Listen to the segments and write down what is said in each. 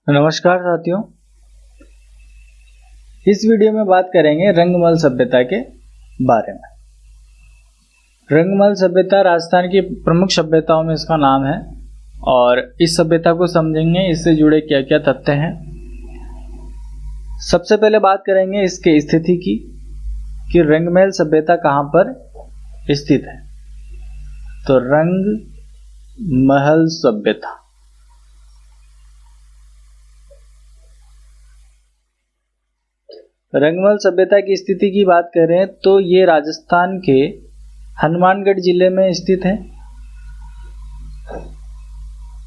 नमस्कार साथियों, इस वीडियो में बात करेंगे रंगमल सभ्यता के बारे में। रंगमल सभ्यता राजस्थान की प्रमुख सभ्यताओं में इसका नाम है और इस सभ्यता को समझेंगे, इससे जुड़े क्या क्या तथ्य हैं। सबसे पहले बात करेंगे इसके स्थिति की कि रंगमहल सभ्यता कहाँ पर स्थित है। तो रंगमहल सभ्यता रंगमहल सभ्यता की स्थिति की बात करें तो ये राजस्थान के हनुमानगढ़ जिले में स्थित है।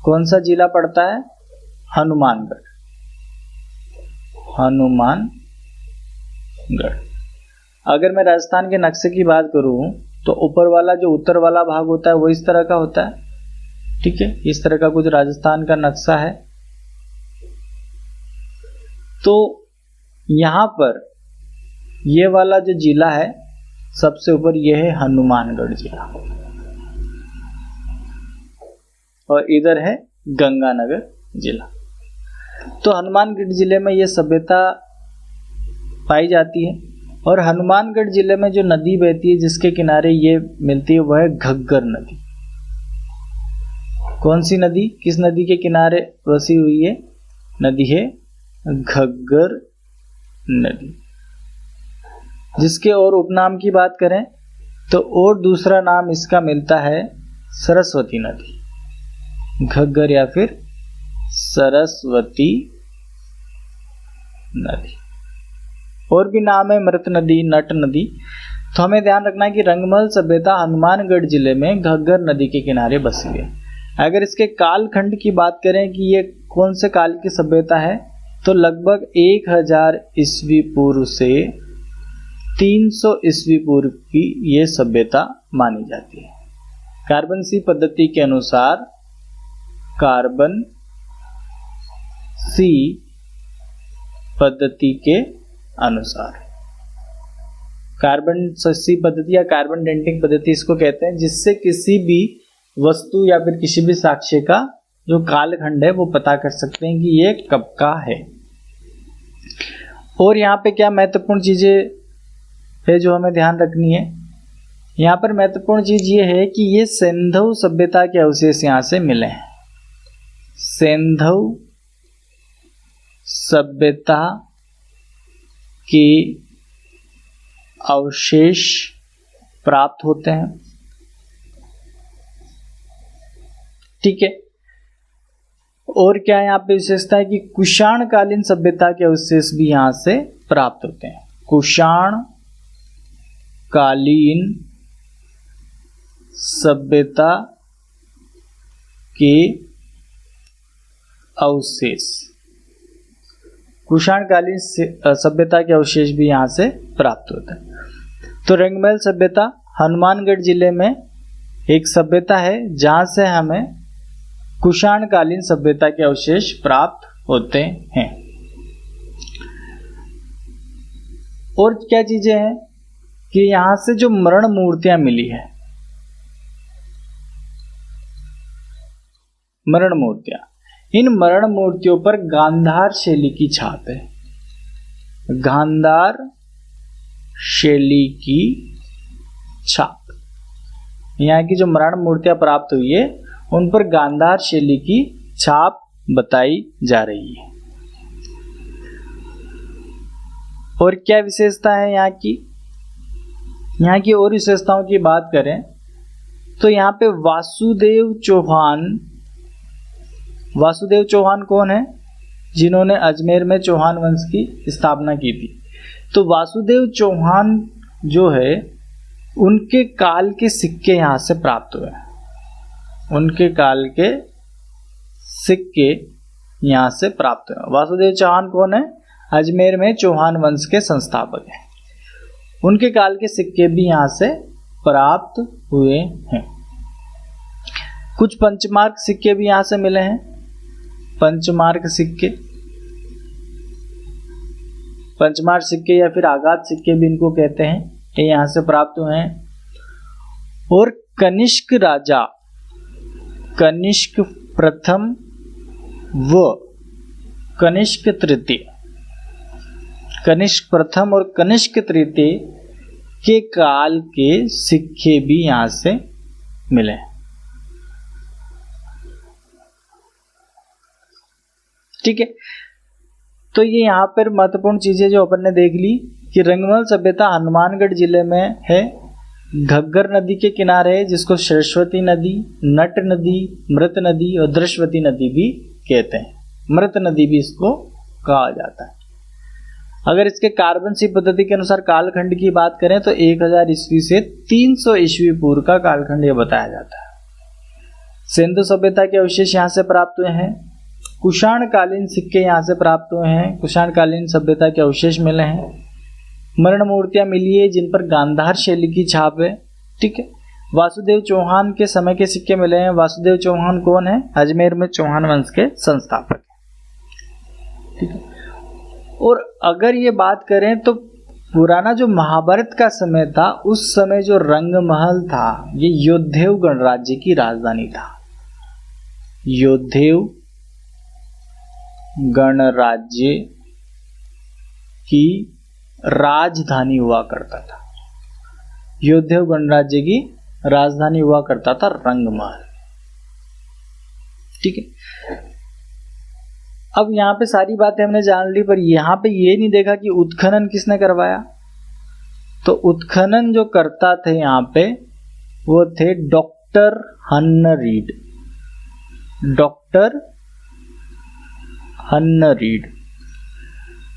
कौन सा जिला पड़ता है? हनुमानगढ़। अगर मैं राजस्थान के नक्शे की बात करूं तो ऊपर वाला जो उत्तर वाला भाग होता है वो इस तरह का होता है। ठीक है, इस तरह का कुछ राजस्थान का नक्शा है। तो यहाँ पर ये वाला जो जिला है सबसे ऊपर ये है हनुमानगढ़ जिला और इधर है गंगानगर जिला। तो हनुमानगढ़ जिले में ये सभ्यता पाई जाती है और हनुमानगढ़ जिले में जो नदी बहती है जिसके किनारे ये मिलती है वह है घग्गर नदी। कौन सी नदी, किस नदी के किनारे बसी हुई है? नदी है घग्गर नदी। जिसके और उपनाम की बात करें तो और दूसरा नाम इसका मिलता है सरस्वती नदी, घग्गर या फिर सरस्वती नदी। और भी नाम है मृत नदी, नट नदी। तो हमें ध्यान रखना है कि रंगमहल सभ्यता हनुमानगढ़ जिले में घग्गर नदी के किनारे बसी है। अगर इसके कालखंड की बात करें कि ये कौन से काल की सभ्यता है तो लगभग 1000 ईस्वी पूर्व से 300 ईस्वी पूर्व की ये सभ्यता मानी जाती है। कार्बन सी पद्धति के अनुसार, कार्बन सी पद्धति के अनुसार, कार्बन सी पद्धति या कार्बन डेटिंग पद्धति इसको कहते हैं, जिससे किसी भी वस्तु या फिर किसी भी साक्ष्य का जो कालखंड है वो पता कर सकते हैं कि ये कब का है। और यहाँ पे क्या महत्वपूर्ण चीजें है जो हमें ध्यान रखनी है। यहाँ पर महत्वपूर्ण चीज ये है कि ये सिंधु सभ्यता के अवशेष यहाँ से मिले हैं। सिंधु सभ्यता के अवशेष प्राप्त होते हैं। ठीक है, और क्या यहाँ पे विशेषता है कि कुषाण कालीन सभ्यता के अवशेष भी यहाँ से प्राप्त होते हैं। कुषाण कालीन सभ्यता के अवशेष, कुषाण कालीन सभ्यता के अवशेष भी यहाँ से प्राप्त होते हैं। तो रंगमहल सभ्यता हनुमानगढ़ जिले में एक सभ्यता है जहाँ से हमें कुषाण कालीन सभ्यता के अवशेष प्राप्त होते हैं। और क्या चीजें हैं कि यहां से जो मरण मूर्तियां मिली है, मरण मूर्तियां, इन मरण मूर्तियों पर गांधार शैली की छाप है। गांधार शैली की छाप, यहाँ की जो मरण मूर्तियां प्राप्त हुई है उन पर गांधार शैली की छाप बताई जा रही है। और क्या विशेषता है यहाँ की? यहाँ की और विशेषताओं की बात करें तो यहाँ पे वासुदेव चौहान कौन है? जिन्होंने अजमेर में चौहान वंश की स्थापना की थी। तो वासुदेव चौहान जो है उनके काल के सिक्के यहाँ से प्राप्त हुए। उनके काल के सिक्के यहाँ से प्राप्त हुए। वासुदेव चौहान कौन है? अजमेर में चौहान वंश के संस्थापक हैं। उनके काल के सिक्के भी यहाँ से प्राप्त हुए हैं। कुछ पंचमार्क सिक्के भी यहाँ से मिले हैं। पंचमार्क सिक्के या फिर आघात सिक्के भी इनको कहते हैं, ये यहाँ से प्राप्त हुए हैं। और कनिष्क राजा कनिष्क प्रथम व कनिष्क तृतीय, कनिष्क प्रथम और कनिष्क तृतीय के काल के सिक्के भी यहां से मिले। ठीक है, तो ये यहाँ पर महत्वपूर्ण चीजें जो अपन ने देख ली कि रंगमहल सभ्यता हनुमानगढ़ जिले में है, घग्गर नदी के किनारे है, जिसको सरस्वती नदी, नट नदी, मृत नदी और दृश्यवती नदी भी कहते हैं। मृत नदी भी इसको कहा जाता है। अगर इसके कार्बन सी पद्धति के अनुसार कालखंड की बात करें तो 1000 ईस्वी से 300 ईस्वी पूर्व का कालखंड यह बताया जाता है। सिंधु सभ्यता के अवशेष यहाँ से प्राप्त हुए हैं। कुषाण कालीन सिक्के यहाँ से प्राप्त हुए हैं। कुषाण कालीन सभ्यता के अवशेष मिले हैं। मरण मूर्तियां मिली है जिन पर गांधार शैली की छाप है। ठीक है, वासुदेव चौहान के समय के सिक्के मिले हैं। वासुदेव चौहान कौन है? अजमेर में चौहान वंश के संस्थापक। ठीक है, और अगर ये बात करें तो पुराना जो महाभारत का समय था, उस समय जो रंगमहल था ये योद्धेव गणराज्य की राजधानी था। योद्धेव गणराज्य की राजधानी हुआ करता था। योद्धेव गणराज्य की राजधानी हुआ करता था रंगमहल। ठीक है, अब यहाँ पे सारी बातें हमने जान ली, पर यहाँ पे ये नहीं देखा कि उत्खनन किसने करवाया। तो उत्खनन जो करता थे यहाँ पे वो थे डॉक्टर हन्ना रीड। डॉक्टर हन्ना रीड,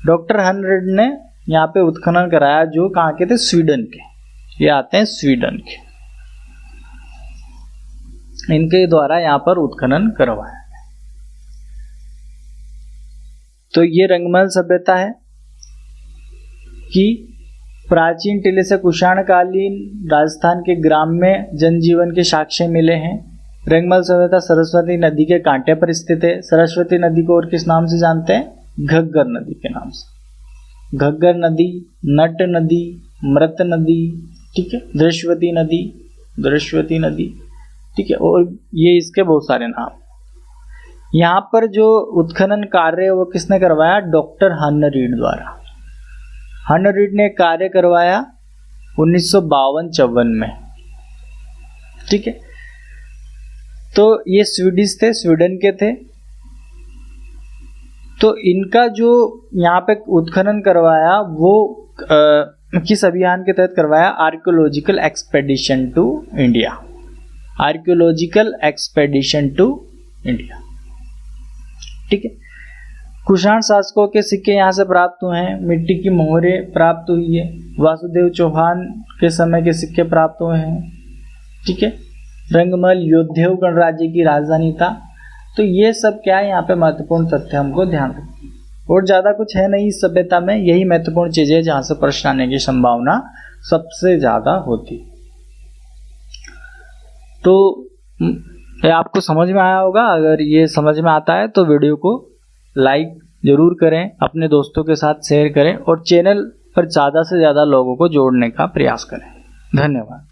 डॉक्टर हन्ना रीड ने यहाँ पे उत्खनन कराया, जो कहाँ के थे? स्वीडन के। ये आते हैं स्वीडन के, इनके द्वारा यहाँ पर उत्खनन करवाया। तो ये रंगमहल सभ्यता है कि प्राचीन टिले से कुषाण कालीन राजस्थान के ग्राम्य जनजीवन के साक्ष्य मिले हैं। रंगमहल सभ्यता सरस्वती नदी के कांटे पर स्थित है। सरस्वती नदी को और किस नाम से जानते हैं? घग्गर नदी के नाम से। घग्गर नदी, नट नदी, मृत नदी, ठीक है, दृश्यवती नदी, दृश्यवती नदी, ठीक है, और ये इसके बहुत सारे नाम। यहाँ पर जो उत्खनन कार्य वो किसने करवाया? डॉक्टर हन्ना रीड द्वारा। हन्ना रीड ने कार्य करवाया 1952-54 में। ठीक है, तो ये स्वीडिश थे, स्वीडन के थे। तो इनका जो यहाँ पे उत्खनन करवाया वो किस अभियान के तहत करवाया? Archaeological expedition to India. Archaeological expedition to India. ठीक है, कुषाण शासकों के सिक्के यहाँ से प्राप्त हुए हैं। मिट्टी की मोहरें प्राप्त हुई है। वासुदेव चौहान के समय के सिक्के प्राप्त हुए हैं। ठीक है, रंगमहल योद्धेव गणराज्य की राजधानी था। तो ये सब क्या है? यहाँ पे महत्वपूर्ण तथ्य हमको ध्यान रखना, और ज्यादा कुछ है नहीं इस सभ्यता में। यही महत्वपूर्ण चीजें जहाँ से प्रश्न आने की संभावना सबसे ज्यादा होती। तो ये आपको समझ में आया होगा। अगर ये समझ में आता है तो वीडियो को लाइक जरूर करें, अपने दोस्तों के साथ शेयर करें और चैनल पर ज़्यादा से ज़्यादा लोगों को जोड़ने का प्रयास करें। धन्यवाद।